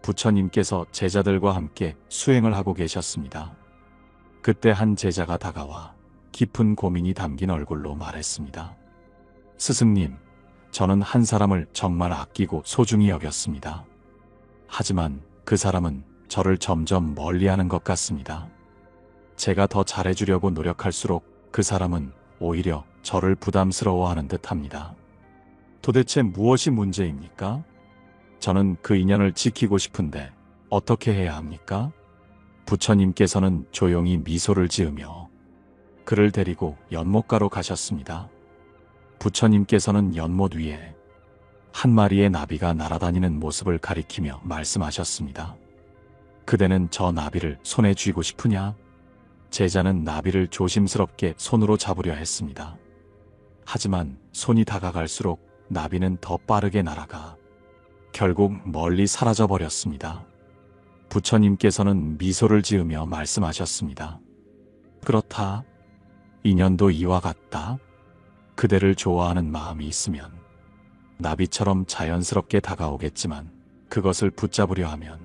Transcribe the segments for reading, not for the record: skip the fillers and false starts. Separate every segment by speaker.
Speaker 1: 부처님께서 제자들과 함께 수행을 하고 계셨습니다. 그때 한 제자가 다가와 깊은 고민이 담긴 얼굴로 말했습니다. 스승님, 저는 한 사람을 정말 아끼고 소중히 여겼습니다. 하지만 그 사람은 저를 점점 멀리하는 것 같습니다. 제가 더 잘해주려고 노력할수록 그 사람은 오히려 저를 부담스러워하는 듯합니다. 도대체 무엇이 문제입니까? 저는 그 인연을 지키고 싶은데 어떻게 해야 합니까? 부처님께서는 조용히 미소를 지으며 그를 데리고 연못가로 가셨습니다. 부처님께서는 연못 위에 한 마리의 나비가 날아다니는 모습을 가리키며 말씀하셨습니다. 그대는 저 나비를 손에 쥐고 싶으냐? 제자는 나비를 조심스럽게 손으로 잡으려 했습니다. 하지만 손이 다가갈수록 나비는 더 빠르게 날아가 결국 멀리 사라져 버렸습니다. 부처님께서는 미소를 지으며 말씀하셨습니다. 그렇다. 인연도 이와 같다. 그대를 좋아하는 마음이 있으면 나비처럼 자연스럽게 다가오겠지만 그것을 붙잡으려 하면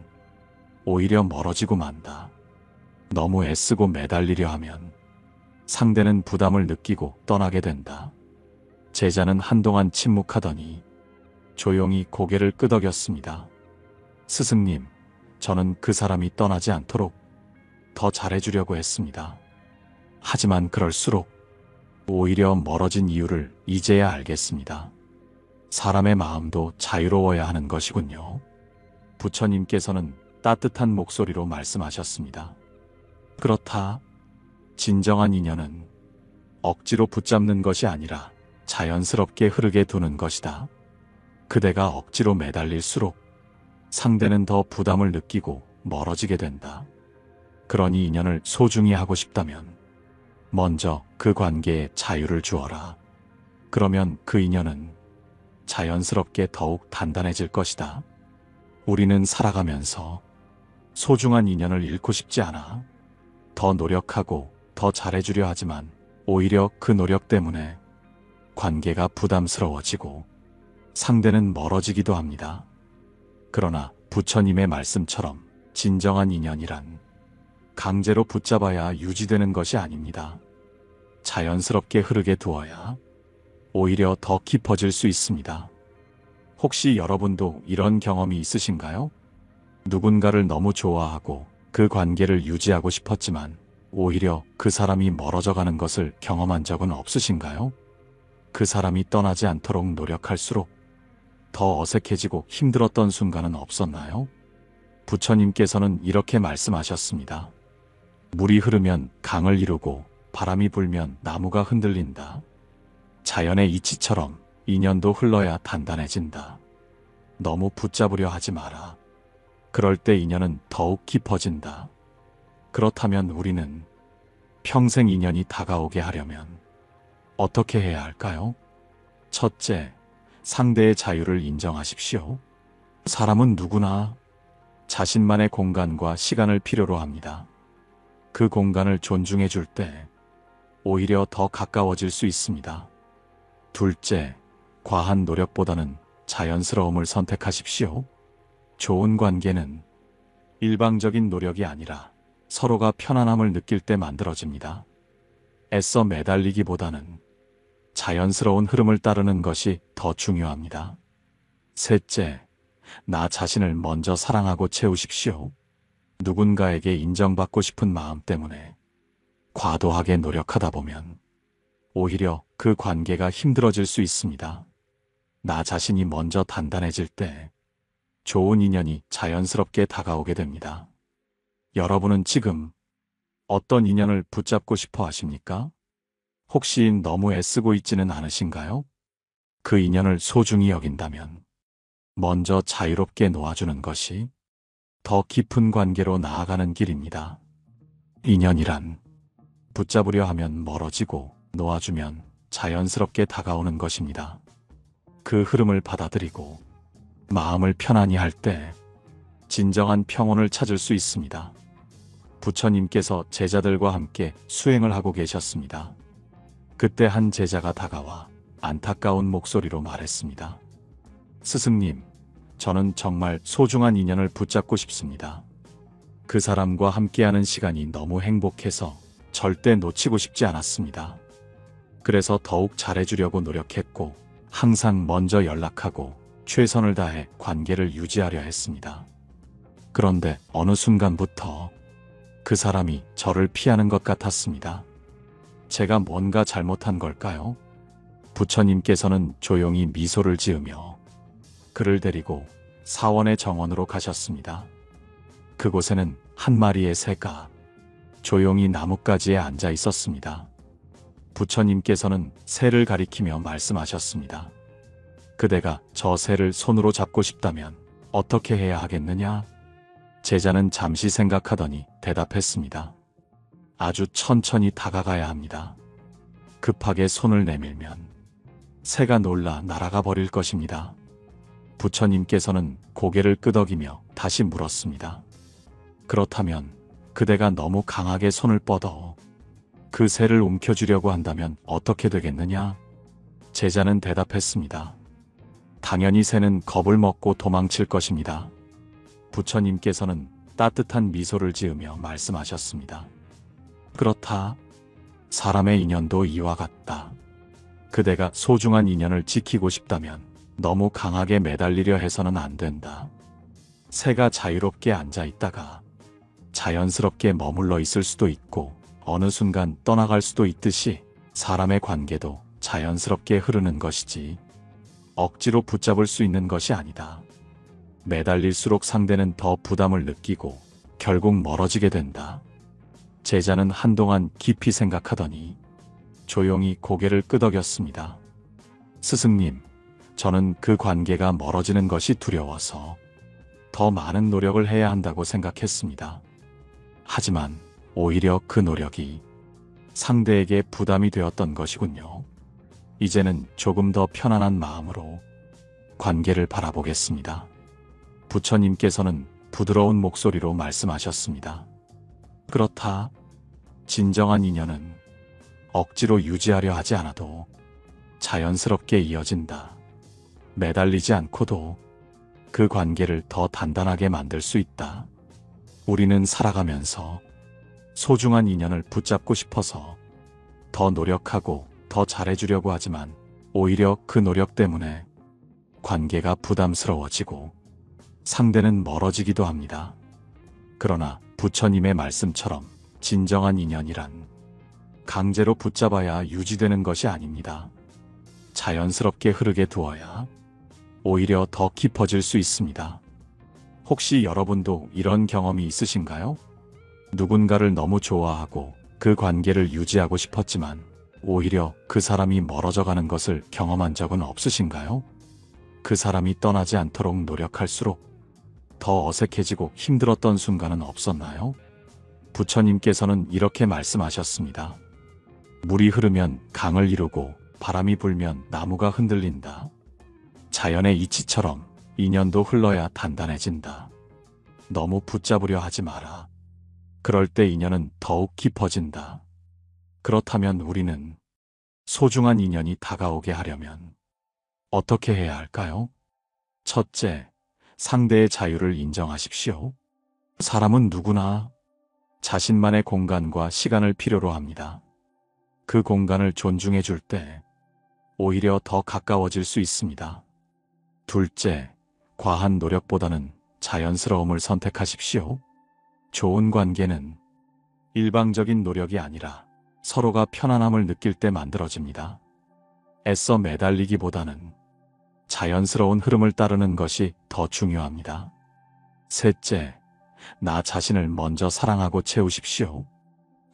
Speaker 1: 오히려 멀어지고 만다. 너무 애쓰고 매달리려 하면 상대는 부담을 느끼고 떠나게 된다. 제자는 한동안 침묵하더니 조용히 고개를 끄덕였습니다. 스승님, 저는 그 사람이 떠나지 않도록 더 잘해주려고 했습니다. 하지만 그럴수록 오히려 멀어진 이유를 이제야 알겠습니다. 사람의 마음도 자유로워야 하는 것이군요. 부처님께서는 따뜻한 목소리로 말씀하셨습니다. 그렇다. 진정한 인연은 억지로 붙잡는 것이 아니라 자연스럽게 흐르게 두는 것이다. 그대가 억지로 매달릴수록 상대는 더 부담을 느끼고 멀어지게 된다. 그러니 인연을 소중히 하고 싶다면 먼저 그 관계에 자유를 주어라. 그러면 그 인연은 자연스럽게 더욱 단단해질 것이다. 우리는 살아가면서 소중한 인연을 잃고 싶지 않아. 더 노력하고 더 잘해주려 하지만 오히려 그 노력 때문에 관계가 부담스러워지고 상대는 멀어지기도 합니다. 그러나 부처님의 말씀처럼 진정한 인연이란 강제로 붙잡아야 유지되는 것이 아닙니다. 자연스럽게 흐르게 두어야 오히려 더 깊어질 수 있습니다. 혹시 여러분도 이런 경험이 있으신가요? 누군가를 너무 좋아하고 그 관계를 유지하고 싶었지만 오히려 그 사람이 멀어져 가는 것을 경험한 적은 없으신가요? 그 사람이 떠나지 않도록 노력할수록 더 어색해지고 힘들었던 순간은 없었나요? 부처님께서는 이렇게 말씀하셨습니다. 물이 흐르면 강을 이루고 바람이 불면 나무가 흔들린다. 자연의 이치처럼 인연도 흘러야 단단해진다. 너무 붙잡으려 하지 마라. 그럴 때 인연은 더욱 깊어진다. 그렇다면 우리는 평생 인연이 다가오게 하려면 어떻게 해야 할까요? 첫째, 상대의 자유를 인정하십시오. 사람은 누구나 자신만의 공간과 시간을 필요로 합니다. 그 공간을 존중해 줄 때 오히려 더 가까워질 수 있습니다. 둘째, 과한 노력보다는 자연스러움을 선택하십시오. 좋은 관계는 일방적인 노력이 아니라 서로가 편안함을 느낄 때 만들어집니다. 애써 매달리기보다는 자연스러운 흐름을 따르는 것이 더 중요합니다. 셋째, 나 자신을 먼저 사랑하고 채우십시오. 누군가에게 인정받고 싶은 마음 때문에 과도하게 노력하다 보면 오히려 그 관계가 힘들어질 수 있습니다. 나 자신이 먼저 단단해질 때 좋은 인연이 자연스럽게 다가오게 됩니다. 여러분은 지금 어떤 인연을 붙잡고 싶어 하십니까? 혹시 너무 애쓰고 있지는 않으신가요? 그 인연을 소중히 여긴다면 먼저 자유롭게 놓아주는 것이 더 깊은 관계로 나아가는 길입니다. 인연이란 붙잡으려 하면 멀어지고 놓아주면 자연스럽게 다가오는 것입니다. 그 흐름을 받아들이고 마음을 편안히 할 때 진정한 평온을 찾을 수 있습니다. 부처님께서 제자들과 함께 수행을 하고 계셨습니다. 그때 한 제자가 다가와 안타까운 목소리로 말했습니다. 스승님, 저는 정말 소중한 인연을 붙잡고 싶습니다. 그 사람과 함께하는 시간이 너무 행복해서 절대 놓치고 싶지 않았습니다. 그래서 더욱 잘해주려고 노력했고 항상 먼저 연락하고 최선을 다해 관계를 유지하려 했습니다. 그런데 어느 순간부터 그 사람이 저를 피하는 것 같았습니다. 제가 뭔가 잘못한 걸까요? 부처님께서는 조용히 미소를 지으며 그를 데리고 사원의 정원으로 가셨습니다. 그곳에는 한 마리의 새가 조용히 나뭇가지에 앉아 있었습니다. 부처님께서는 새를 가리키며 말씀하셨습니다. 그대가 저 새를 손으로 잡고 싶다면 어떻게 해야 하겠느냐? 제자는 잠시 생각하더니 대답했습니다. 아주 천천히 다가가야 합니다. 급하게 손을 내밀면 새가 놀라 날아가 버릴 것입니다. 부처님께서는 고개를 끄덕이며 다시 물었습니다. 그렇다면 그대가 너무 강하게 손을 뻗어 그 새를 움켜쥐려고 한다면 어떻게 되겠느냐? 제자는 대답했습니다. 당연히 새는 겁을 먹고 도망칠 것입니다. 부처님께서는 따뜻한 미소를 지으며 말씀하셨습니다. 그렇다. 사람의 인연도 이와 같다. 그대가 소중한 인연을 지키고 싶다면 너무 강하게 매달리려 해서는 안 된다. 새가 자유롭게 앉아 있다가 자연스럽게 머물러 있을 수도 있고 어느 순간 떠나갈 수도 있듯이 사람의 관계도 자연스럽게 흐르는 것이지 억지로 붙잡을 수 있는 것이 아니다. 매달릴수록 상대는 더 부담을 느끼고 결국 멀어지게 된다. 제자는 한동안 깊이 생각하더니 조용히 고개를 끄덕였습니다. 스승님, 저는 그 관계가 멀어지는 것이 두려워서 더 많은 노력을 해야 한다고 생각했습니다. 하지만 오히려 그 노력이 상대에게 부담이 되었던 것이군요. 이제는 조금 더 편안한 마음으로 관계를 바라보겠습니다. 부처님께서는 부드러운 목소리로 말씀하셨습니다. 그렇다. 진정한 인연은 억지로 유지하려 하지 않아도 자연스럽게 이어진다. 매달리지 않고도 그 관계를 더 단단하게 만들 수 있다. 우리는 살아가면서 소중한 인연을 붙잡고 싶어서 더 노력하고 더 잘해주려고 하지만 오히려 그 노력 때문에 관계가 부담스러워지고 상대는 멀어지기도 합니다. 그러나 부처님의 말씀처럼 진정한 인연이란 강제로 붙잡아야 유지되는 것이 아닙니다. 자연스럽게 흐르게 두어야 오히려 더 깊어질 수 있습니다. 혹시 여러분도 이런 경험이 있으신가요? 누군가를 너무 좋아하고 그 관계를 유지하고 싶었지만 오히려 그 사람이 멀어져 가는 것을 경험한 적은 없으신가요? 그 사람이 떠나지 않도록 노력할수록 더 어색해지고 힘들었던 순간은 없었나요? 부처님께서는 이렇게 말씀하셨습니다. 물이 흐르면 강을 이루고 바람이 불면 나무가 흔들린다. 자연의 이치처럼 인연도 흘러야 단단해진다. 너무 붙잡으려 하지 마라. 그럴 때 인연은 더욱 깊어진다. 그렇다면 우리는 소중한 인연이 다가오게 하려면 어떻게 해야 할까요? 첫째, 상대의 자유를 인정하십시오. 사람은 누구나 자신만의 공간과 시간을 필요로 합니다. 그 공간을 존중해 줄 때 오히려 더 가까워질 수 있습니다. 둘째, 과한 노력보다는 자연스러움을 선택하십시오. 좋은 관계는 일방적인 노력이 아니라 서로가 편안함을 느낄 때 만들어집니다. 애써 매달리기보다는 자연스러운 흐름을 따르는 것이 더 중요합니다. 셋째, 나 자신을 먼저 사랑하고 채우십시오.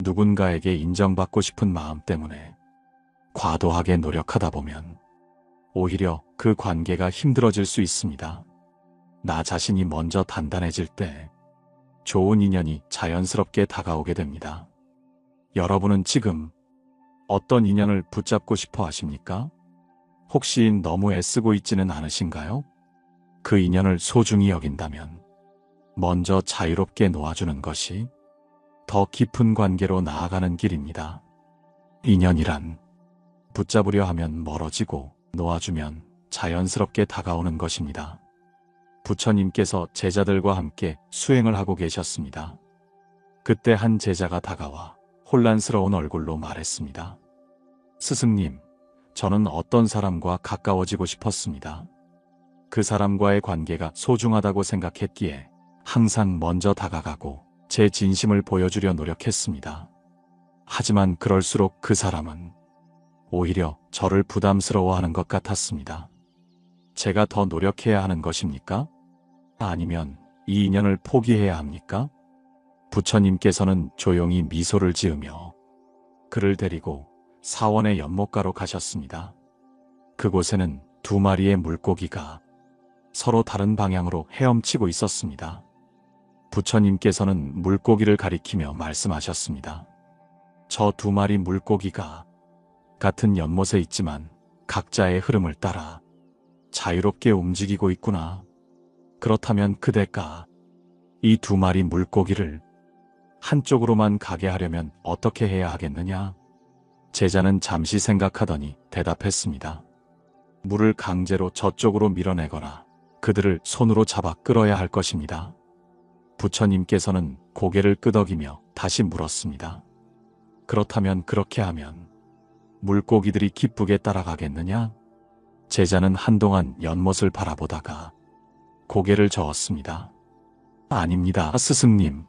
Speaker 1: 누군가에게 인정받고 싶은 마음 때문에 과도하게 노력하다 보면 오히려 그 관계가 힘들어질 수 있습니다. 나 자신이 먼저 단단해질 때 좋은 인연이 자연스럽게 다가오게 됩니다. 여러분은 지금 어떤 인연을 붙잡고 싶어 하십니까? 혹시 너무 애쓰고 있지는 않으신가요? 그 인연을 소중히 여긴다면 먼저 자유롭게 놓아주는 것이 더 깊은 관계로 나아가는 길입니다. 인연이란 붙잡으려 하면 멀어지고 놓아주면 자연스럽게 다가오는 것입니다. 부처님께서 제자들과 함께 수행을 하고 계셨습니다. 그때 한 제자가 다가와 혼란스러운 얼굴로 말했습니다. 스승님, 저는 어떤 사람과 가까워지고 싶었습니다. 그 사람과의 관계가 소중하다고 생각했기에 항상 먼저 다가가고 제 진심을 보여주려 노력했습니다. 하지만 그럴수록 그 사람은 오히려 저를 부담스러워하는 것 같았습니다. 제가 더 노력해야 하는 것입니까? 아니면 이 인연을 포기해야 합니까? 부처님께서는 조용히 미소를 지으며 그를 데리고 사원의 연못가로 가셨습니다. 그곳에는 두 마리의 물고기가 서로 다른 방향으로 헤엄치고 있었습니다. 부처님께서는 물고기를 가리키며 말씀하셨습니다. 저 두 마리 물고기가 같은 연못에 있지만 각자의 흐름을 따라 자유롭게 움직이고 있구나. 그렇다면 그대가 이 두 마리 물고기를 한쪽으로만 가게 하려면 어떻게 해야 하겠느냐? 제자는 잠시 생각하더니 대답했습니다. 물을 강제로 저쪽으로 밀어내거나 그들을 손으로 잡아 끌어야 할 것입니다. 부처님께서는 고개를 끄덕이며 다시 물었습니다. 그렇다면 그렇게 하면 물고기들이 기쁘게 따라가겠느냐? 제자는 한동안 연못을 바라보다가 고개를 저었습니다. 아닙니다, 스승님.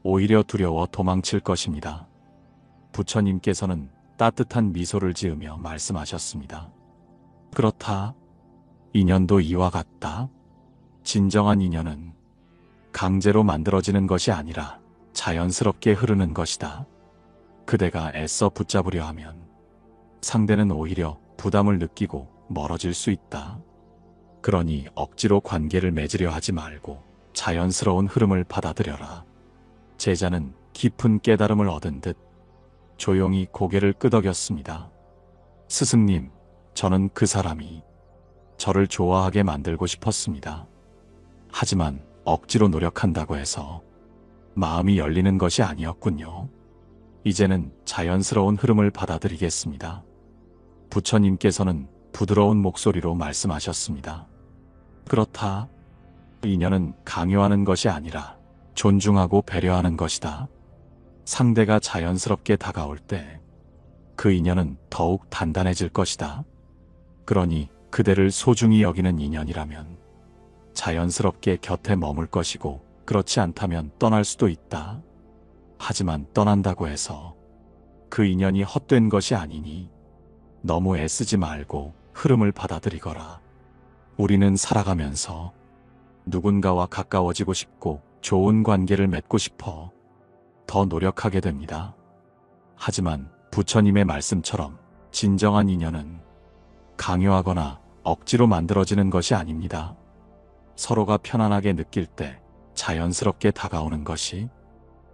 Speaker 1: 오히려 두려워 도망칠 것입니다. 부처님께서는 따뜻한 미소를 지으며 말씀하셨습니다. 그렇다. 인연도 이와 같다. 진정한 인연은 강제로 만들어지는 것이 아니라 자연스럽게 흐르는 것이다. 그대가 애써 붙잡으려 하면 상대는 오히려 부담을 느끼고 멀어질 수 있다. 그러니 억지로 관계를 맺으려 하지 말고 자연스러운 흐름을 받아들여라. 제자는 깊은 깨달음을 얻은 듯 조용히 고개를 끄덕였습니다. 스승님, 저는 그 사람이 저를 좋아하게 만들고 싶었습니다. 하지만 억지로 노력한다고 해서 마음이 열리는 것이 아니었군요. 이제는 자연스러운 흐름을 받아들이겠습니다. 부처님께서는 부드러운 목소리로 말씀하셨습니다. 그렇다. 인연은 강요하는 것이 아니라 존중하고 배려하는 것이다. 상대가 자연스럽게 다가올 때 그 인연은 더욱 단단해질 것이다. 그러니 그대를 소중히 여기는 인연이라면 자연스럽게 곁에 머물 것이고 그렇지 않다면 떠날 수도 있다. 하지만 떠난다고 해서 그 인연이 헛된 것이 아니니 너무 애쓰지 말고 흐름을 받아들이거라. 우리는 살아가면서 누군가와 가까워지고 싶고 좋은 관계를 맺고 싶어 더 노력하게 됩니다. 하지만 부처님의 말씀처럼 진정한 인연은 강요하거나 억지로 만들어지는 것이 아닙니다. 서로가 편안하게 느낄 때 자연스럽게 다가오는 것이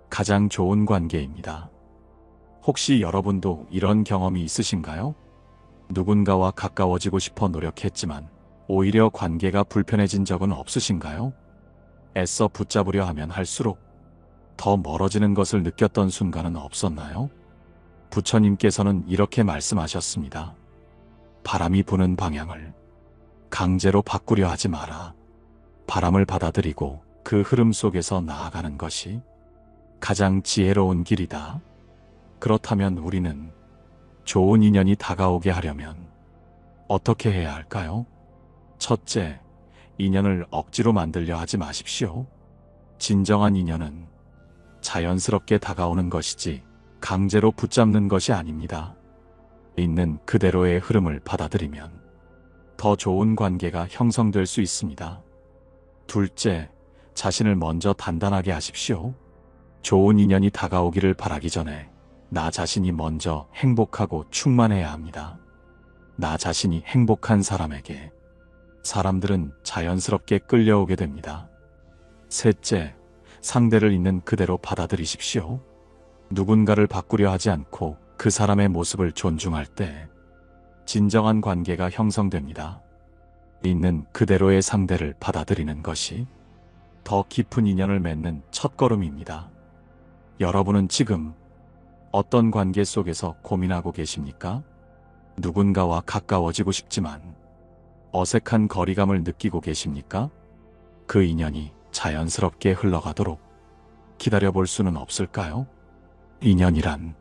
Speaker 1: 가장 좋은 관계입니다. 혹시 여러분도 이런 경험이 있으신가요? 누군가와 가까워지고 싶어 노력했지만 오히려 관계가 불편해진 적은 없으신가요? 애써 붙잡으려 하면 할수록 더 멀어지는 것을 느꼈던 순간은 없었나요? 부처님께서는 이렇게 말씀하셨습니다. 바람이 부는 방향을 강제로 바꾸려 하지 마라. 바람을 받아들이고 그 흐름 속에서 나아가는 것이 가장 지혜로운 길이다. 그렇다면 우리는 좋은 인연이 다가오게 하려면 어떻게 해야 할까요? 첫째, 인연을 억지로 만들려 하지 마십시오. 진정한 인연은 자연스럽게 다가오는 것이지 강제로 붙잡는 것이 아닙니다. 있는 그대로의 흐름을 받아들이면 더 좋은 관계가 형성될 수 있습니다. 둘째, 자신을 먼저 단단하게 하십시오. 좋은 인연이 다가오기를 바라기 전에 나 자신이 먼저 행복하고 충만해야 합니다. 나 자신이 행복한 사람에게 사람들은 자연스럽게 끌려오게 됩니다. 셋째, 상대를 있는 그대로 받아들이십시오. 누군가를 바꾸려 하지 않고 그 사람의 모습을 존중할 때 진정한 관계가 형성됩니다. 있는 그대로의 상대를 받아들이는 것이 더 깊은 인연을 맺는 첫걸음입니다. 여러분은 지금 어떤 관계 속에서 고민하고 계십니까? 누군가와 가까워지고 싶지만 어색한 거리감을 느끼고 계십니까? 그 인연이 자연스럽게 흘러가도록 기다려볼 수는 없을까요? 인연이란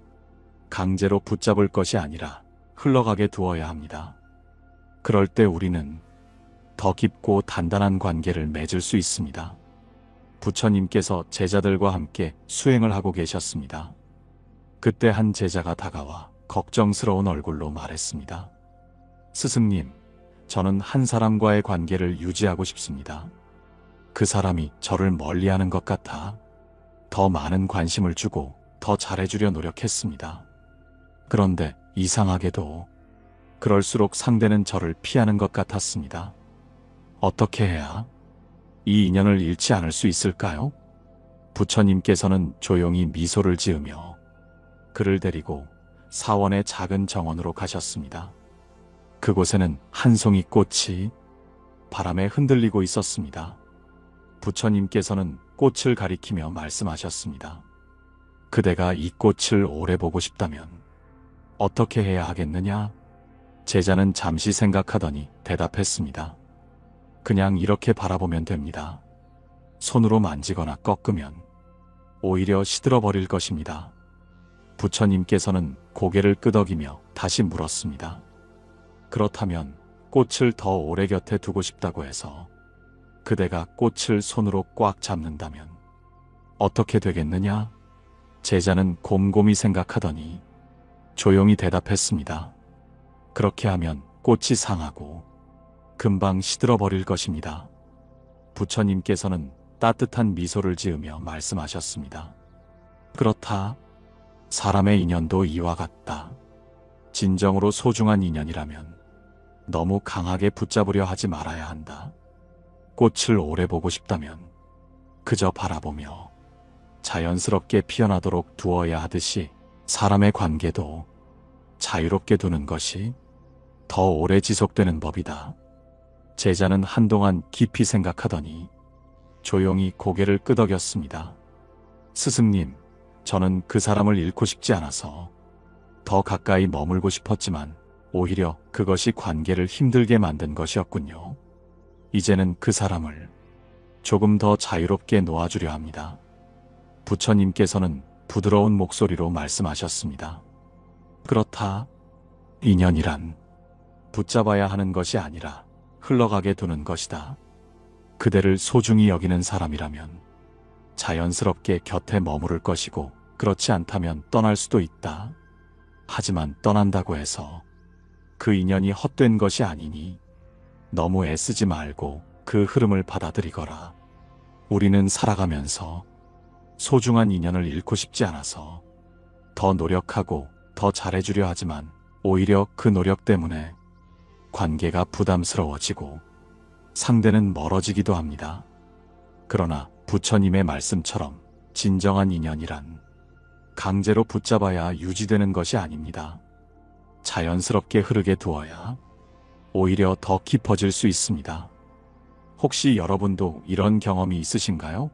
Speaker 1: 강제로 붙잡을 것이 아니라 흘러가게 두어야 합니다. 그럴 때 우리는 더 깊고 단단한 관계를 맺을 수 있습니다. 부처님께서 제자들과 함께 수행을 하고 계셨습니다. 그때 한 제자가 다가와 걱정스러운 얼굴로 말했습니다. 스승님, 저는 한 사람과의 관계를 유지하고 싶습니다. 그 사람이 저를 멀리하는 것 같아 더 많은 관심을 주고 더 잘해주려 노력했습니다. 그런데 이상하게도 그럴수록 상대는 저를 피하는 것 같았습니다. 어떻게 해야 이 인연을 잃지 않을 수 있을까요? 부처님께서는 조용히 미소를 지으며 그를 데리고 사원의 작은 정원으로 가셨습니다. 그곳에는 한 송이 꽃이 바람에 흔들리고 있었습니다. 부처님께서는 꽃을 가리키며 말씀하셨습니다. 그대가 이 꽃을 오래 보고 싶다면 어떻게 해야 하겠느냐? 제자는 잠시 생각하더니 대답했습니다. 그냥 이렇게 바라보면 됩니다. 손으로 만지거나 꺾으면 오히려 시들어버릴 것입니다. 부처님께서는 고개를 끄덕이며 다시 물었습니다. 그렇다면 꽃을 더 오래 곁에 두고 싶다고 해서 그대가 꽃을 손으로 꽉 잡는다면 어떻게 되겠느냐? 제자는 곰곰이 생각하더니 조용히 대답했습니다. 그렇게 하면 꽃이 상하고 금방 시들어버릴 것입니다. 부처님께서는 따뜻한 미소를 지으며 말씀하셨습니다. 그렇다. 사람의 인연도 이와 같다. 진정으로 소중한 인연이라면 너무 강하게 붙잡으려 하지 말아야 한다. 꽃을 오래 보고 싶다면 그저 바라보며 자연스럽게 피어나도록 두어야 하듯이 사람의 관계도 자유롭게 두는 것이 더 오래 지속되는 법이다. 제자는 한동안 깊이 생각하더니 조용히 고개를 끄덕였습니다. 스승님, 저는 그 사람을 잃고 싶지 않아서 더 가까이 머물고 싶었지만 오히려 그것이 관계를 힘들게 만든 것이었군요. 이제는 그 사람을 조금 더 자유롭게 놓아주려 합니다. 부처님께서는 부드러운 목소리로 말씀하셨습니다. 그렇다. 인연이란 붙잡아야 하는 것이 아니라 흘러가게 두는 것이다. 그대를 소중히 여기는 사람이라면 자연스럽게 곁에 머무를 것이고 그렇지 않다면 떠날 수도 있다. 하지만 떠난다고 해서 그 인연이 헛된 것이 아니니 너무 애쓰지 말고 그 흐름을 받아들이거라. 우리는 살아가면서 소중한 인연을 잃고 싶지 않아서 더 노력하고 더 잘해주려 하지만 오히려 그 노력 때문에 관계가 부담스러워지고 상대는 멀어지기도 합니다. 그러나 부처님의 말씀처럼 진정한 인연이란 강제로 붙잡아야 유지되는 것이 아닙니다. 자연스럽게 흐르게 두어야 오히려 더 깊어질 수 있습니다. 혹시 여러분도 이런 경험이 있으신가요?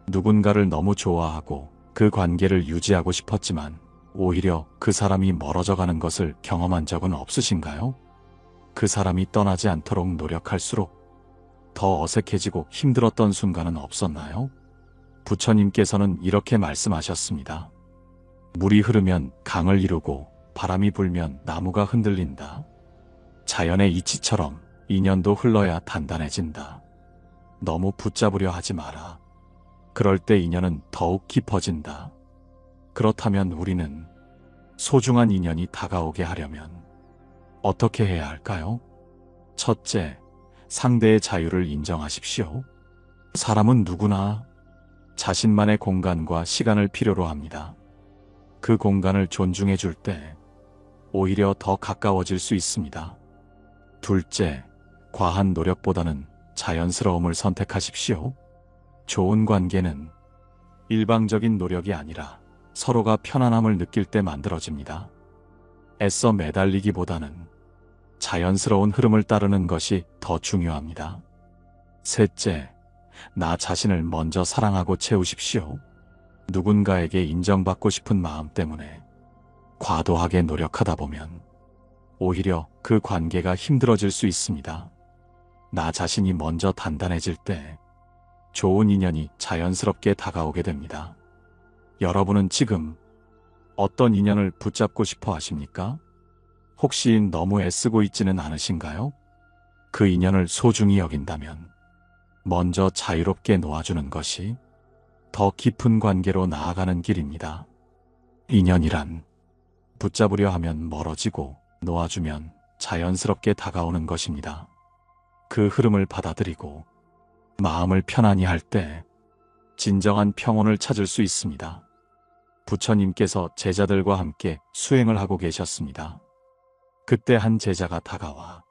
Speaker 1: 누군가를 너무 좋아하고 그 관계를 유지하고 싶었지만 오히려 그 사람이 멀어져 가는 것을 경험한 적은 없으신가요? 그 사람이 떠나지 않도록 노력할수록 더 어색해지고 힘들었던 순간은 없었나요? 부처님께서는 이렇게 말씀하셨습니다. 물이 흐르면 강을 이루고 바람이 불면 나무가 흔들린다. 자연의 이치처럼 인연도 흘러야 단단해진다. 너무 붙잡으려 하지 마라. 그럴 때 인연은 더욱 깊어진다. 그렇다면 우리는 소중한 인연이 다가오게 하려면 어떻게 해야 할까요? 첫째, 상대의 자유를 인정하십시오. 사람은 누구나 자신만의 공간과 시간을 필요로 합니다. 그 공간을 존중해 줄 때 오히려 더 가까워질 수 있습니다. 둘째, 과한 노력보다는 자연스러움을 선택하십시오. 좋은 관계는 일방적인 노력이 아니라 서로가 편안함을 느낄 때 만들어집니다. 애써 매달리기보다는 자연스러운 흐름을 따르는 것이 더 중요합니다. 셋째, 나 자신을 먼저 사랑하고 채우십시오. 누군가에게 인정받고 싶은 마음 때문에 과도하게 노력하다 보면 오히려 그 관계가 힘들어질 수 있습니다. 나 자신이 먼저 단단해질 때 좋은 인연이 자연스럽게 다가오게 됩니다. 여러분은 지금 어떤 인연을 붙잡고 싶어 하십니까? 혹시 너무 애쓰고 있지는 않으신가요? 그 인연을 소중히 여긴다면 먼저 자유롭게 놓아주는 것이 더 깊은 관계로 나아가는 길입니다. 인연이란 붙잡으려 하면 멀어지고 놓아주면 자연스럽게 다가오는 것입니다. 그 흐름을 받아들이고 마음을 편안히 할 때 진정한 평온을 찾을 수 있습니다. 부처님께서 제자들과 함께 수행을 하고 계셨습니다. 그때 한 제자가 다가와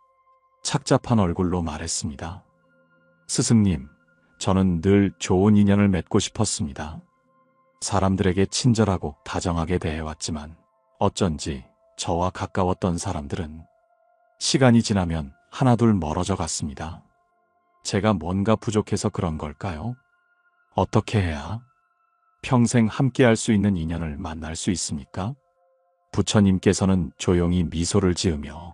Speaker 1: 착잡한 얼굴로 말했습니다. 스승님, 저는 늘 좋은 인연을 맺고 싶었습니다. 사람들에게 친절하고 다정하게 대해왔지만 어쩐지 저와 가까웠던 사람들은 시간이 지나면 하나둘 멀어져 갔습니다. 제가 뭔가 부족해서 그런 걸까요? 어떻게 해야 평생 함께할 수 있는 인연을 만날 수 있습니까? 부처님께서는 조용히 미소를 지으며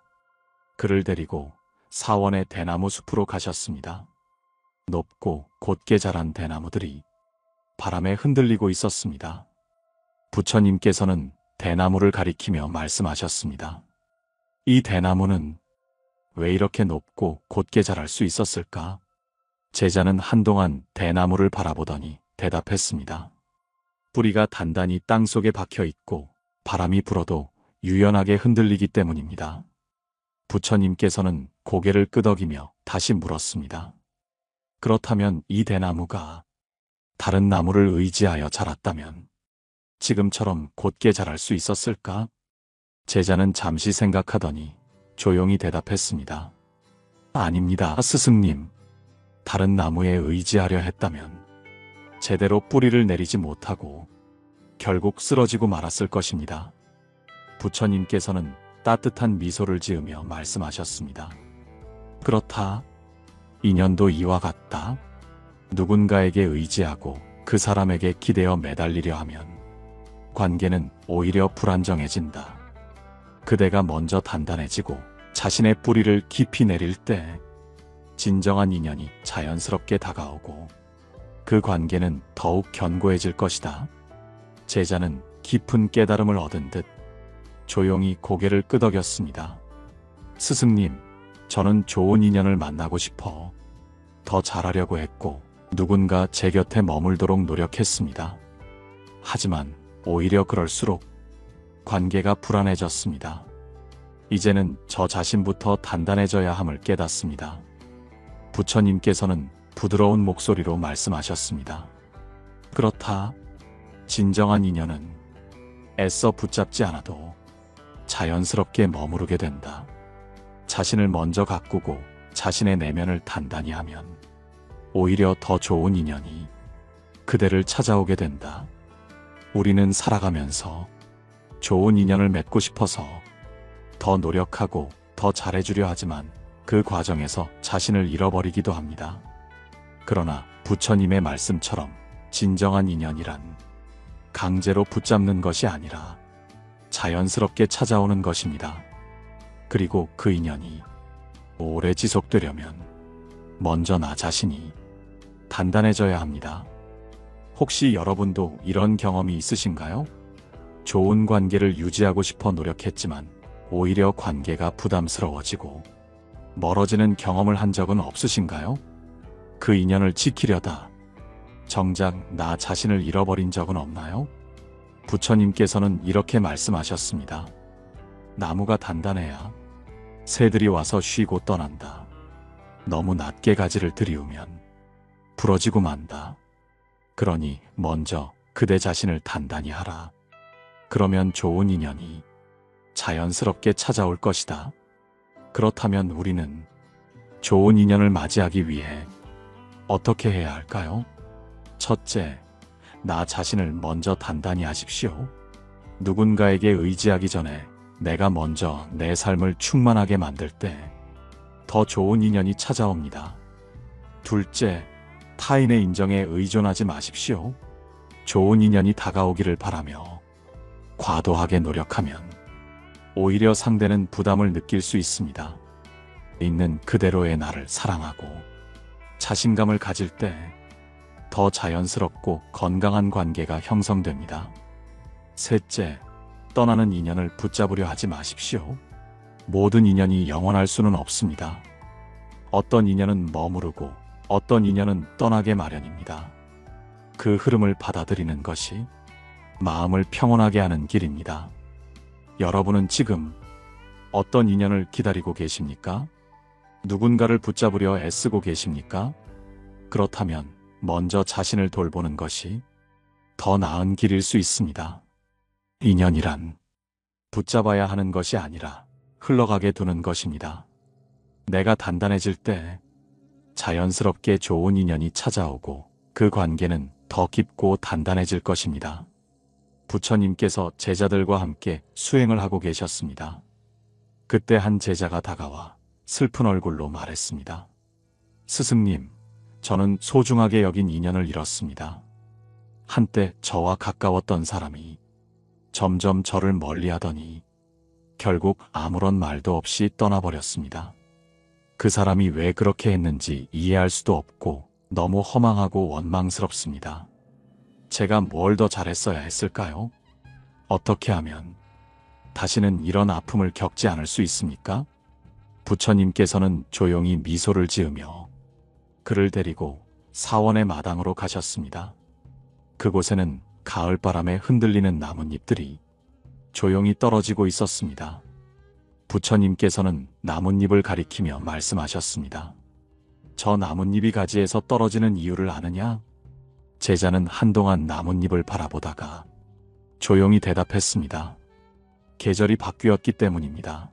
Speaker 1: 그를 데리고 사원의 대나무 숲으로 가셨습니다. 높고 곧게 자란 대나무들이 바람에 흔들리고 있었습니다. 부처님께서는 대나무를 가리키며 말씀하셨습니다. 이 대나무는 왜 이렇게 높고 곧게 자랄 수 있었을까? 제자는 한동안 대나무를 바라보더니 대답했습니다. 뿌리가 단단히 땅속에 박혀 있고 바람이 불어도 유연하게 흔들리기 때문입니다. 부처님께서는 고개를 끄덕이며 다시 물었습니다. 그렇다면 이 대나무가 다른 나무를 의지하여 자랐다면 지금처럼 곧게 자랄 수 있었을까? 제자는 잠시 생각하더니 조용히 대답했습니다. 아닙니다, 스승님. 다른 나무에 의지하려 했다면 제대로 뿌리를 내리지 못하고 결국 쓰러지고 말았을 것입니다. 부처님께서는 따뜻한 미소를 지으며 말씀하셨습니다. 그렇다. 인연도 이와 같다. 누군가에게 의지하고 그 사람에게 기대어 매달리려 하면 관계는 오히려 불안정해진다. 그대가 먼저 단단해지고 자신의 뿌리를 깊이 내릴 때 진정한 인연이 자연스럽게 다가오고 그 관계는 더욱 견고해질 것이다. 제자는 깊은 깨달음을 얻은 듯 조용히 고개를 끄덕였습니다. 스승님, 저는 좋은 인연을 만나고 싶어 더 잘하려고 했고 누군가 제 곁에 머물도록 노력했습니다. 하지만 오히려 그럴수록 관계가 불안해졌습니다. 이제는 저 자신부터 단단해져야 함을 깨닫습니다. 부처님께서는 부드러운 목소리로 말씀하셨습니다. 그렇다. 진정한 인연은 애써 붙잡지 않아도 자연스럽게 머무르게 된다. 자신을 먼저 가꾸고 자신의 내면을 단단히 하면 오히려 더 좋은 인연이 그대를 찾아오게 된다. 우리는 살아가면서 좋은 인연을 맺고 싶어서 더 노력하고 더 잘해주려 하지만 그 과정에서 자신을 잃어버리기도 합니다. 그러나 부처님의 말씀처럼 진정한 인연이란 강제로 붙잡는 것이 아니라 자연스럽게 찾아오는 것입니다. 그리고 그 인연이 오래 지속되려면 먼저 나 자신이 단단해져야 합니다. 혹시 여러분도 이런 경험이 있으신가요? 좋은 관계를 유지하고 싶어 노력했지만 오히려 관계가 부담스러워지고 멀어지는 경험을 한 적은 없으신가요? 그 인연을 지키려다 정작 나 자신을 잃어버린 적은 없나요? 부처님께서는 이렇게 말씀하셨습니다. 나무가 단단해야 새들이 와서 쉬고 떠난다. 너무 낮게 가지를 들이우면 부러지고 만다. 그러니 먼저 그대 자신을 단단히 하라. 그러면 좋은 인연이 자연스럽게 찾아올 것이다. 그렇다면 우리는 좋은 인연을 맞이하기 위해 어떻게 해야 할까요? 첫째, 나 자신을 먼저 단단히 하십시오. 누군가에게 의지하기 전에 내가 먼저 내 삶을 충만하게 만들 때 더 좋은 인연이 찾아옵니다. 둘째, 타인의 인정에 의존하지 마십시오. 좋은 인연이 다가오기를 바라며 과도하게 노력하면 오히려 상대는 부담을 느낄 수 있습니다. 있는 그대로의 나를 사랑하고 자신감을 가질 때 더 자연스럽고 건강한 관계가 형성됩니다. 셋째, 떠나는 인연을 붙잡으려 하지 마십시오. 모든 인연이 영원할 수는 없습니다. 어떤 인연은 머무르고 어떤 인연은 떠나게 마련입니다. 그 흐름을 받아들이는 것이 마음을 평온하게 하는 길입니다. 여러분은 지금 어떤 인연을 기다리고 계십니까? 누군가를 붙잡으려 애쓰고 계십니까? 그렇다면 먼저 자신을 돌보는 것이 더 나은 길일 수 있습니다. 인연이란 붙잡아야 하는 것이 아니라 흘러가게 두는 것입니다. 내가 단단해질 때 자연스럽게 좋은 인연이 찾아오고 그 관계는 더 깊고 단단해질 것입니다. 부처님께서 제자들과 함께 수행을 하고 계셨습니다. 그때 한 제자가 다가와 슬픈 얼굴로 말했습니다. 스승님, 저는 소중하게 여긴 인연을 잃었습니다. 한때 저와 가까웠던 사람이 점점 저를 멀리하더니 결국 아무런 말도 없이 떠나버렸습니다. 그 사람이 왜 그렇게 했는지 이해할 수도 없고 너무 허망하고 원망스럽습니다. 제가 뭘 더 잘했어야 했을까요? 어떻게 하면 다시는 이런 아픔을 겪지 않을 수 있습니까? 부처님께서는 조용히 미소를 지으며 그를 데리고 사원의 마당으로 가셨습니다. 그곳에는 가을바람에 흔들리는 나뭇잎들이 조용히 떨어지고 있었습니다. 부처님께서는 나뭇잎을 가리키며 말씀하셨습니다. 저 나뭇잎이 가지에서 떨어지는 이유를 아느냐? 제자는 한동안 나뭇잎을 바라보다가 조용히 대답했습니다. 계절이 바뀌었기 때문입니다.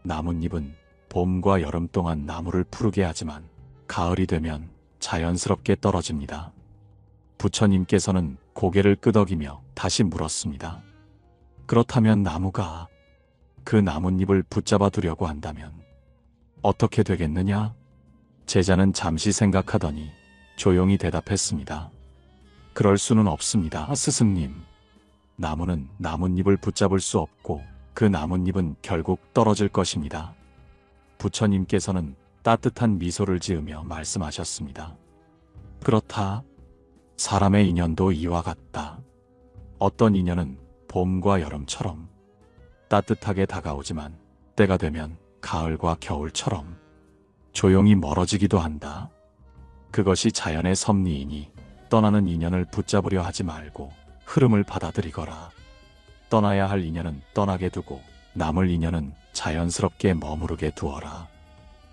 Speaker 1: 나뭇잎은 봄과 여름 동안 나무를 푸르게 하지만 가을이 되면 자연스럽게 떨어집니다. 부처님께서는 고개를 끄덕이며 다시 물었습니다. 그렇다면 나무가 그 나뭇잎을 붙잡아 두려고 한다면 어떻게 되겠느냐? 제자는 잠시 생각하더니 조용히 대답했습니다. 그럴 수는 없습니다, 스승님. 나무는 나뭇잎을 붙잡을 수 없고 그 나뭇잎은 결국 떨어질 것입니다. 부처님께서는 따뜻한 미소를 지으며 말씀하셨습니다. 그렇다. 사람의 인연도 이와 같다. 어떤 인연은 봄과 여름처럼 따뜻하게 다가오지만 때가 되면 가을과 겨울처럼 조용히 멀어지기도 한다. 그것이 자연의 섭리이니 떠나는 인연을 붙잡으려 하지 말고 흐름을 받아들이거라. 떠나야 할 인연은 떠나게 두고 남을 인연은 자연스럽게 머무르게 두어라.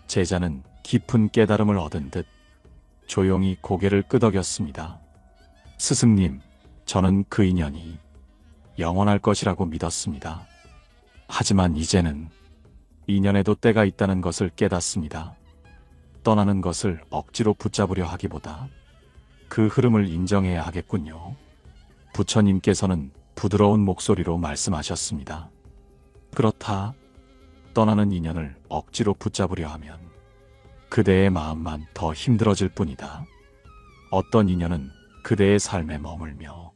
Speaker 1: 제자는 깊은 깨달음을 얻은 듯 조용히 고개를 끄덕였습니다. 스승님, 저는 그 인연이 영원할 것이라고 믿었습니다. 하지만 이제는 인연에도 때가 있다는 것을 깨닫습니다. 떠나는 것을 억지로 붙잡으려 하기보다 그 흐름을 인정해야 하겠군요. 부처님께서는 부드러운 목소리로 말씀하셨습니다. 그렇다. 떠나는 인연을 억지로 붙잡으려 하면 그대의 마음만 더 힘들어질 뿐이다. 어떤 인연은 그대의 삶에 머물며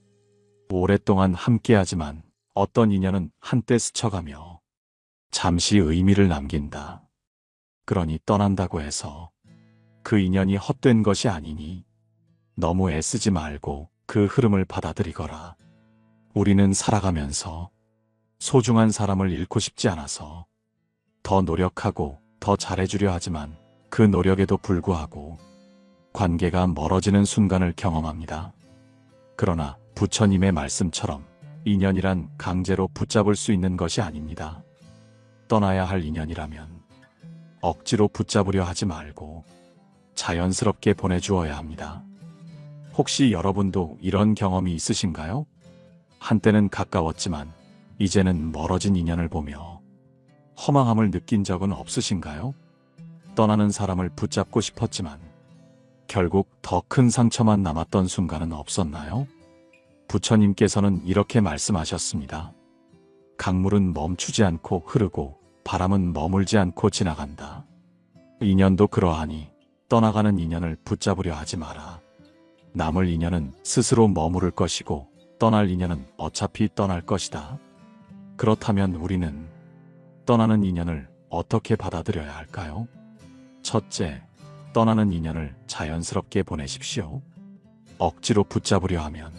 Speaker 1: 오랫동안 함께하지만 어떤 인연은 한때 스쳐가며 잠시 의미를 남긴다. 그러니 떠난다고 해서 그 인연이 헛된 것이 아니니 너무 애쓰지 말고 그 흐름을 받아들이거라. 우리는 살아가면서 소중한 사람을 잃고 싶지 않아서 더 노력하고 더 잘해주려 하지만 그 노력에도 불구하고 관계가 멀어지는 순간을 경험합니다. 그러나 부처님의 말씀처럼 인연이란 강제로 붙잡을 수 있는 것이 아닙니다. 떠나야 할 인연이라면 억지로 붙잡으려 하지 말고 자연스럽게 보내주어야 합니다. 혹시 여러분도 이런 경험이 있으신가요? 한때는 가까웠지만 이제는 멀어진 인연을 보며 허망함을 느낀 적은 없으신가요? 떠나는 사람을 붙잡고 싶었지만 결국 더 큰 상처만 남았던 순간은 없었나요? 부처님께서는 이렇게 말씀하셨습니다. 강물은 멈추지 않고 흐르고 바람은 머물지 않고 지나간다. 인연도 그러하니 떠나가는 인연을 붙잡으려 하지 마라. 남을 인연은 스스로 머무를 것이고 떠날 인연은 어차피 떠날 것이다. 그렇다면 우리는 떠나는 인연을 어떻게 받아들여야 할까요? 첫째, 떠나는 인연을 자연스럽게 보내십시오. 억지로 붙잡으려 하면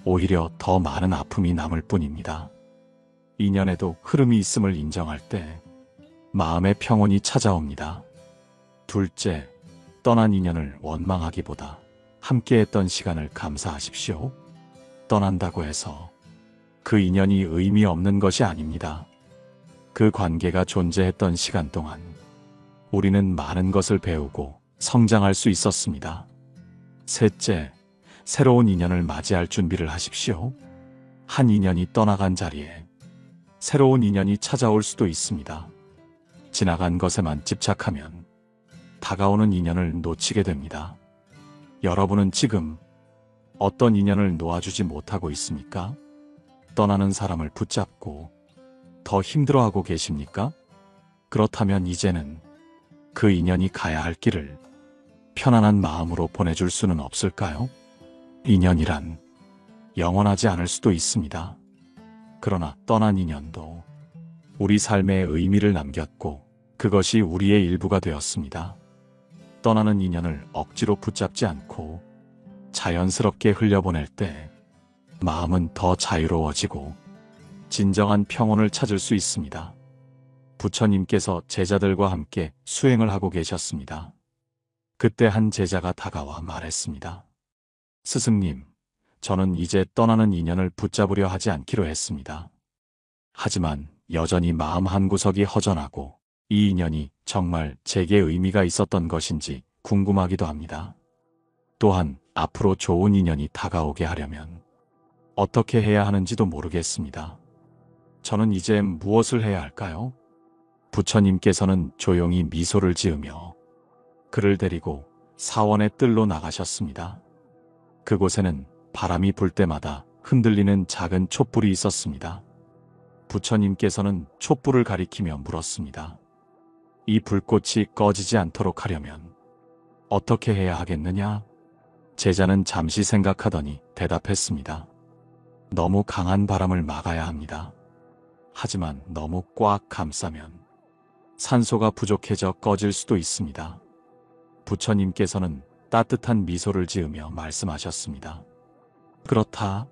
Speaker 1: 오히려 더 많은 아픔이 남을 뿐입니다. 인연에도 흐름이 있음을 인정할 때 마음의 평온이 찾아옵니다. 둘째, 떠난 인연을 원망하기보다 함께했던 시간을 감사하십시오. 떠난다고 해서 그 인연이 의미 없는 것이 아닙니다. 그 관계가 존재했던 시간 동안 우리는 많은 것을 배우고 성장할 수 있었습니다. 셋째, 새로운 인연을 맞이할 준비를 하십시오. 한 인연이 떠나간 자리에 새로운 인연이 찾아올 수도 있습니다. 지나간 것에만 집착하면 다가오는 인연을 놓치게 됩니다. 여러분은 지금 어떤 인연을 놓아주지 못하고 있습니까? 떠나는 사람을 붙잡고 더 힘들어하고 계십니까? 그렇다면 이제는 그 인연이 가야 할 길을 편안한 마음으로 보내줄 수는 없을까요? 인연이란 영원하지 않을 수도 있습니다. 그러나 떠난 인연도 우리 삶에 의미를 남겼고 그것이 우리의 일부가 되었습니다. 떠나는 인연을 억지로 붙잡지 않고 자연스럽게 흘려보낼 때 마음은 더 자유로워지고 진정한 평온을 찾을 수 있습니다. 부처님께서 제자들과 함께 수행을 하고 계셨습니다. 그때 한 제자가 다가와 말했습니다. 스승님, 저는 이제 떠나는 인연을 붙잡으려 하지 않기로 했습니다. 하지만 여전히 마음 한구석이 허전하고 이 인연이 정말 제게 의미가 있었던 것인지 궁금하기도 합니다. 또한 앞으로 좋은 인연이 다가오게 하려면 어떻게 해야 하는지도 모르겠습니다. 저는 이제 무엇을 해야 할까요? 부처님께서는 조용히 미소를 지으며 그를 데리고 사원의 뜰로 나가셨습니다. 그곳에는 바람이 불 때마다 흔들리는 작은 촛불이 있었습니다. 부처님께서는 촛불을 가리키며 물었습니다. 이 불꽃이 꺼지지 않도록 하려면 어떻게 해야 하겠느냐? 제자는 잠시 생각하더니 대답했습니다. 너무 강한 바람을 막아야 합니다. 하지만 너무 꽉 감싸면 산소가 부족해져 꺼질 수도 있습니다. 부처님께서는 따뜻한 미소를 지으며 말씀하셨습니다. 그렇다.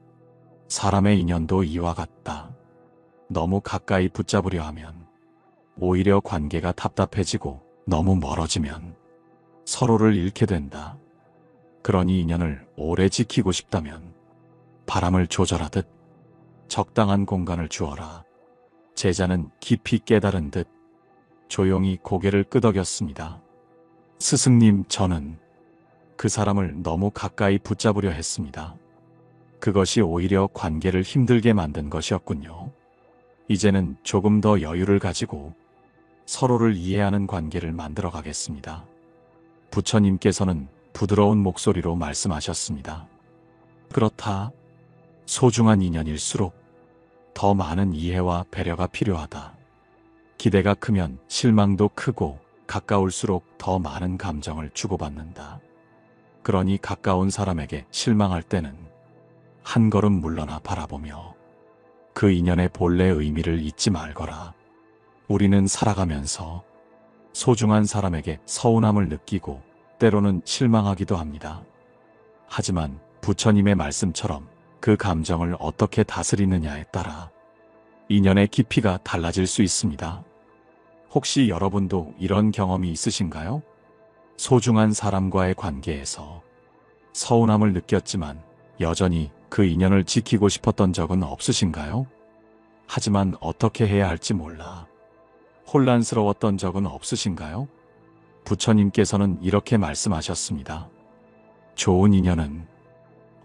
Speaker 1: 사람의 인연도 이와 같다. 너무 가까이 붙잡으려 하면 오히려 관계가 답답해지고 너무 멀어지면 서로를 잃게 된다. 그러니 인연을 오래 지키고 싶다면 바람을 조절하듯 적당한 공간을 주어라. 제자는 깊이 깨달은 듯 조용히 고개를 끄덕였습니다. 스승님, 저는 그 사람을 너무 가까이 붙잡으려 했습니다. 그것이 오히려 관계를 힘들게 만든 것이었군요. 이제는 조금 더 여유를 가지고 서로를 이해하는 관계를 만들어 가겠습니다. 부처님께서는 부드러운 목소리로 말씀하셨습니다. 그렇다. 소중한 인연일수록 더 많은 이해와 배려가 필요하다. 기대가 크면 실망도 크고 가까울수록 더 많은 감정을 주고받는다. 그러니 가까운 사람에게 실망할 때는 한 걸음 물러나 바라보며 그 인연의 본래 의미를 잊지 말거라. 우리는 살아가면서 소중한 사람에게 서운함을 느끼고 때로는 실망하기도 합니다. 하지만 부처님의 말씀처럼 그 감정을 어떻게 다스리느냐에 따라 인연의 깊이가 달라질 수 있습니다. 혹시 여러분도 이런 경험이 있으신가요? 소중한 사람과의 관계에서 서운함을 느꼈지만 여전히 그 인연을 지키고 싶었던 적은 없으신가요? 하지만 어떻게 해야 할지 몰라 혼란스러웠던 적은 없으신가요? 부처님께서는 이렇게 말씀하셨습니다. 좋은 인연은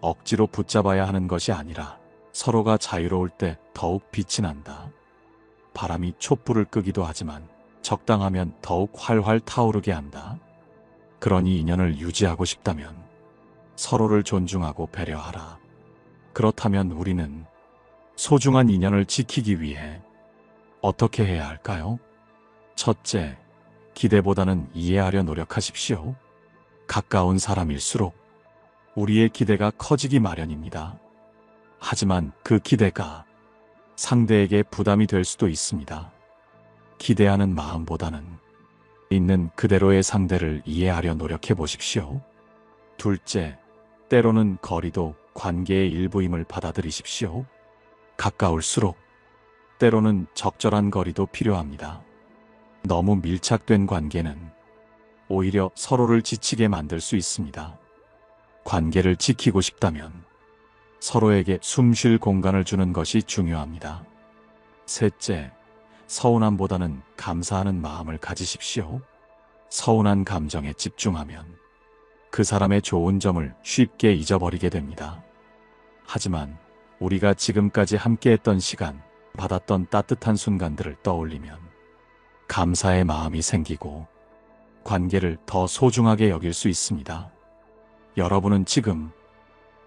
Speaker 1: 억지로 붙잡아야 하는 것이 아니라 서로가 자유로울 때 더욱 빛이 난다. 바람이 촛불을 끄기도 하지만 적당하면 더욱 활활 타오르게 한다. 그러니 인연을 유지하고 싶다면 서로를 존중하고 배려하라. 그렇다면 우리는 소중한 인연을 지키기 위해 어떻게 해야 할까요? 첫째, 기대보다는 이해하려 노력하십시오. 가까운 사람일수록 우리의 기대가 커지기 마련입니다. 하지만 그 기대가 상대에게 부담이 될 수도 있습니다. 기대하는 마음보다는 있는 그대로의 상대를 이해하려 노력해 보십시오. 둘째, 때로는 거리도 관계의 일부임을 받아들이십시오. 가까울수록 때로는 적절한 거리도 필요합니다. 너무 밀착된 관계는 오히려 서로를 지치게 만들 수 있습니다. 관계를 지키고 싶다면 서로에게 숨 쉴 공간을 주는 것이 중요합니다. 셋째, 서운함보다는 감사하는 마음을 가지십시오. 서운한 감정에 집중하면 그 사람의 좋은 점을 쉽게 잊어버리게 됩니다. 하지만 우리가 지금까지 함께했던 시간, 받았던 따뜻한 순간들을 떠올리면 감사의 마음이 생기고 관계를 더 소중하게 여길 수 있습니다. 여러분은 지금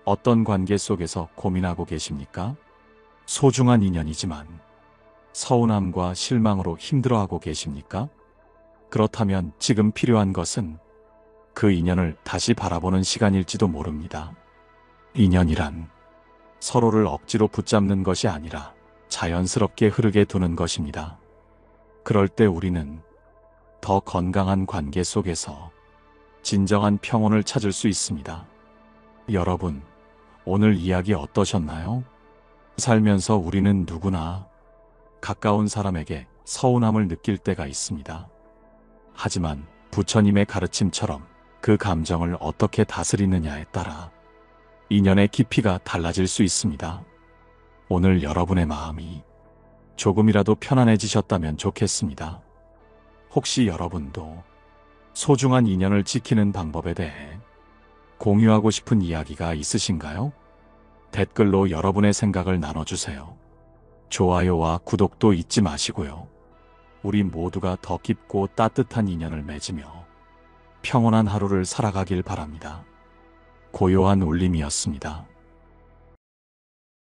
Speaker 1: 어떤 관계 속에서 고민하고 계십니까? 소중한 인연이지만 서운함과 실망으로 힘들어하고 계십니까? 그렇다면 지금 필요한 것은 그 인연을 다시 바라보는 시간일지도 모릅니다. 인연이란 서로를 억지로 붙잡는 것이 아니라 자연스럽게 흐르게 두는 것입니다. 그럴 때 우리는 더 건강한 관계 속에서 진정한 평온을 찾을 수 있습니다. 여러분, 오늘 이야기 어떠셨나요? 살면서 우리는 누구나 가까운 사람에게 서운함을 느낄 때가 있습니다. 하지만 부처님의 가르침처럼 그 감정을 어떻게 다스리느냐에 따라 인연의 깊이가 달라질 수 있습니다. 오늘 여러분의 마음이 조금이라도 편안해지셨다면 좋겠습니다. 혹시 여러분도 소중한 인연을 지키는 방법에 대해 공유하고 싶은 이야기가 있으신가요? 댓글로 여러분의 생각을 나눠주세요. 좋아요와 구독도 잊지 마시고요. 우리 모두가 더 깊고 따뜻한 인연을 맺으며 평온한 하루를 살아가길 바랍니다. 고요한 울림이었습니다.